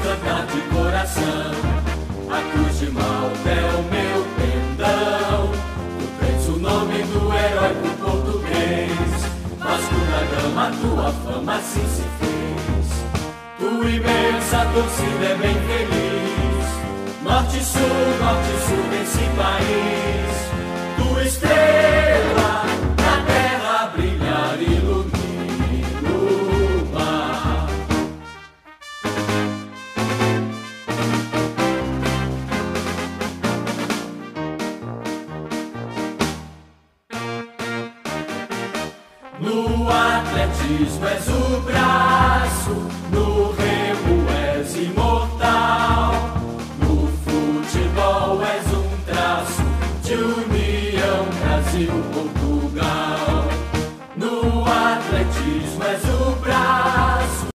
cantar de coração. A cruz de Malta é o meu pendão. Tu tens o nome do heróico português. Vasco da Gama, tua fama assim se fez. Tua imensa torcida é bem feliz. Norte e sul desse país. Tua estrela na terra brilhar e ilumina o mar. No atletismo és